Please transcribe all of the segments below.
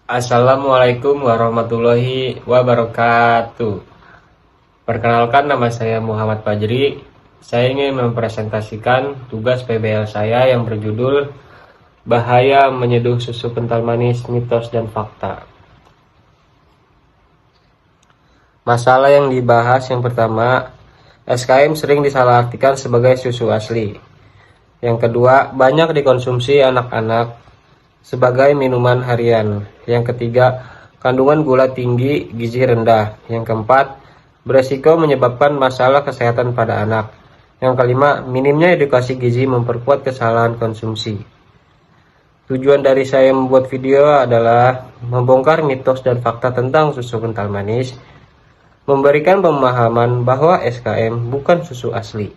Assalamualaikum warahmatullahi wabarakatuh. Perkenalkan, nama saya Muhammad Fajri. Saya ingin mempresentasikan tugas PBL saya yang berjudul Bahaya Menyeduh Susu Kental Manis, Mitos dan Fakta. Masalah yang dibahas yang pertama, SKM sering disalahartikan sebagai susu asli. Yang kedua, banyak dikonsumsi anak-anak sebagai minuman harian. Yang ketiga, kandungan gula tinggi, gizi rendah. Yang keempat, beresiko menyebabkan masalah kesehatan pada anak. Yang kelima, minimnya edukasi gizi memperkuat kesalahan konsumsi. Tujuan dari saya membuat video adalah membongkar mitos dan fakta tentang susu kental manis, memberikan pemahaman bahwa SKM bukan susu asli,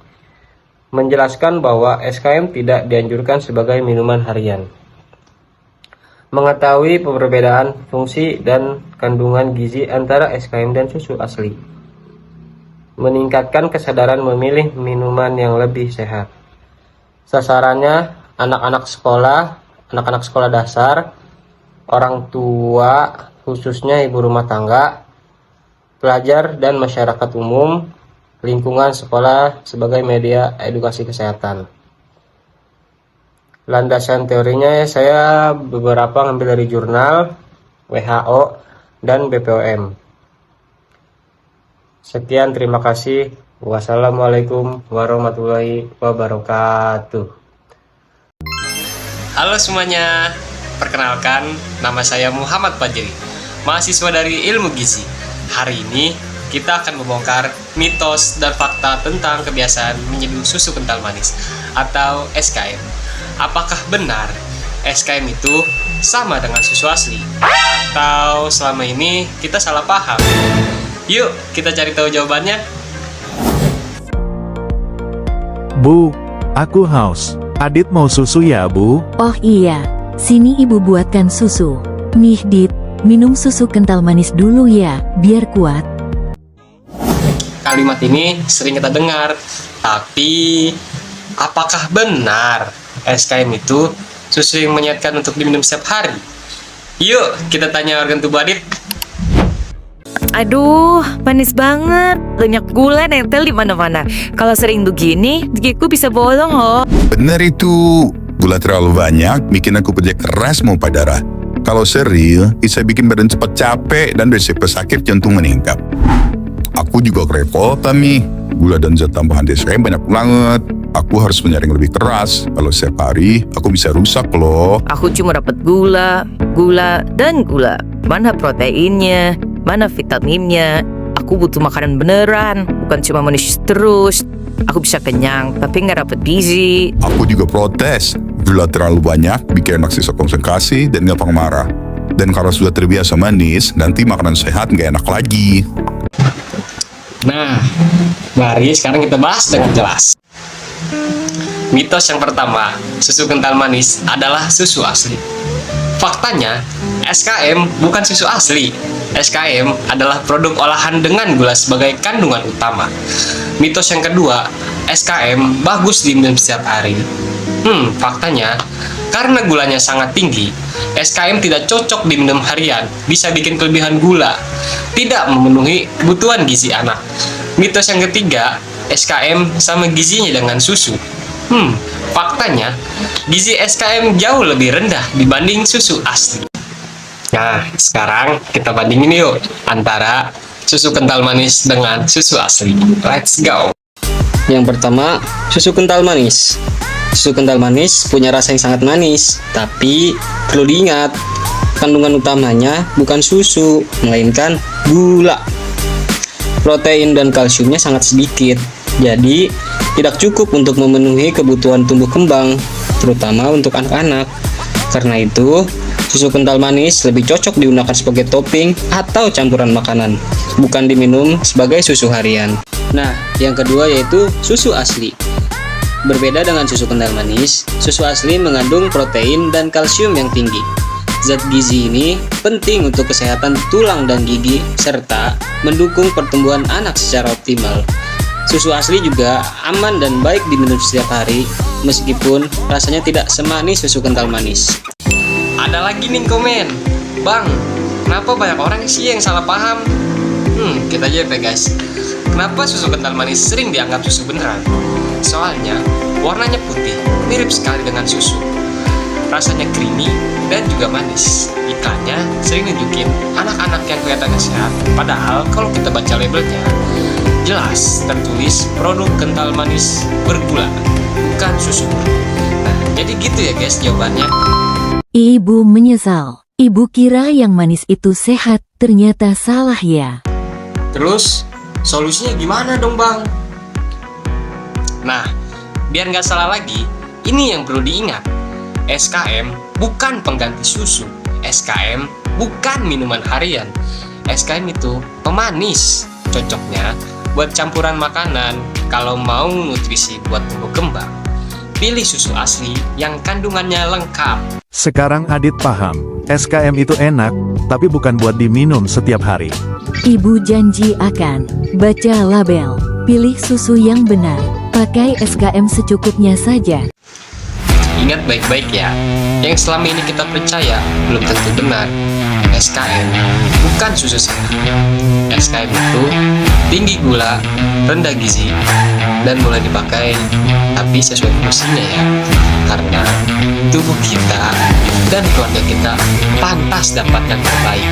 menjelaskan bahwa SKM tidak dianjurkan sebagai minuman harian, mengetahui perbedaan fungsi dan kandungan gizi antara SKM dan susu asli, meningkatkan kesadaran memilih minuman yang lebih sehat. Sasarannya anak-anak sekolah dasar, orang tua khususnya ibu rumah tangga, pelajar dan masyarakat umum, lingkungan sekolah sebagai media edukasi kesehatan. Landasan teorinya saya beberapa ngambil dari jurnal, WHO, dan BPOM. Sekian, terima kasih. Wassalamualaikum warahmatullahi wabarakatuh. Halo semuanya, perkenalkan nama saya Muhammad Fajri, mahasiswa dari Ilmu Gizi. Hari ini kita akan membongkar mitos dan fakta tentang kebiasaan menyeduh susu kental manis atau SKM. Apakah benar SKM itu sama dengan susu asli? Atau selama ini kita salah paham? Yuk kita cari tahu jawabannya. Bu, aku haus. Adit mau susu ya, Bu? Oh iya, sini ibu buatkan susu. Nih Dit, minum susu kental manis dulu ya, biar kuat. Kalimat ini sering kita dengar, tapi apakah benar SKM itu susu yang menyehatkan untuk diminum setiap hari? Yuk kita tanya organ tubuh Adit. Aduh, manis banget. Banyak gula nempel di mana-mana. Kalau sering begini, gigiku bisa bolong loh. Benar itu, gula terlalu banyak bikin aku kerja keras mau darah. Kalau sering, bisa bikin badan cepat capek dan resiko sakit jantung meningkat. Aku juga kerepotan nih, gula dan zat tambahan DSM banyak banget. Aku harus menyaring lebih keras. Kalau setiap hari, aku bisa rusak loh. Aku cuma dapat gula, dan gula. Mana proteinnya? Mana vitaminnya? Aku butuh makanan beneran, bukan cuma manis terus. Aku bisa kenyang, tapi nggak dapat gizi. Aku juga protes. Gula terlalu banyak bikin anak sisa konsentrasi dan gampang marah. Dan kalau sudah terbiasa manis, nanti makanan sehat nggak enak lagi. Nah, mari sekarang kita bahas dengan jelas. Mitos yang pertama, susu kental manis adalah susu asli. Faktanya, SKM bukan susu asli. SKM adalah produk olahan dengan gula sebagai kandungan utama. Mitos yang kedua, SKM bagus diminum setiap hari. Faktanya, karena gulanya sangat tinggi, SKM tidak cocok diminum harian, bisa bikin kelebihan gula, tidak memenuhi kebutuhan gizi anak. Mitos yang ketiga, SKM sama gizinya dengan susu. Faktanya, gizi SKM jauh lebih rendah dibanding susu asli. Nah, sekarang kita bandingin yuk antara susu kental manis dengan susu asli. Let's go! Yang pertama, susu kental manis. Susu kental manis punya rasa yang sangat manis, tapi perlu diingat, kandungan utamanya bukan susu, melainkan gula. Protein dan kalsiumnya sangat sedikit, jadi tidak cukup untuk memenuhi kebutuhan tumbuh kembang, terutama untuk anak-anak. Karena itu, susu kental manis lebih cocok digunakan sebagai topping atau campuran makanan, bukan diminum sebagai susu harian. Nah, yang kedua yaitu susu asli. Berbeda dengan susu kental manis, susu asli mengandung protein dan kalsium yang tinggi. Zat gizi ini penting untuk kesehatan tulang dan gigi, serta mendukung pertumbuhan anak secara optimal. Susu asli juga aman dan baik diminum setiap hari, meskipun rasanya tidak semanis susu kental manis. Ada lagi nih komen, Bang, kenapa banyak orang sih yang salah paham? Kita aja ya guys. Kenapa susu kental manis sering dianggap susu beneran? Soalnya warnanya putih, mirip sekali dengan susu. Rasanya creamy dan juga manis. Iklannya sering nunjukin anak-anak yang kelihatannya sehat. Padahal kalau kita baca labelnya, jelas tertulis produk kental manis bergula, bukan susu. Nah, jadi gitu ya guys jawabannya. Ibu menyesal. Ibu kira yang manis itu sehat, ternyata salah ya. Terus solusinya gimana dong bang? Nah, biar nggak salah lagi, ini yang perlu diingat. SKM bukan pengganti susu. SKM bukan minuman harian. SKM itu pemanis. Cocoknya buat campuran makanan. Kalau mau nutrisi buat tumbuh kembang, pilih susu asli yang kandungannya lengkap. Sekarang Adit paham, SKM itu enak, tapi bukan buat diminum setiap hari. Ibu janji akan baca label, pilih susu yang benar, pakai SKM secukupnya saja. Ingat baik-baik ya, yang selama ini kita percaya belum tentu benar. SKM bukan susu sehat. SKM itu tinggi gula, rendah gizi, dan mulai dipakai tapi sesuai fungsinya ya. Karena tubuh kita dan keluarga kita pantas dapat yang terbaik.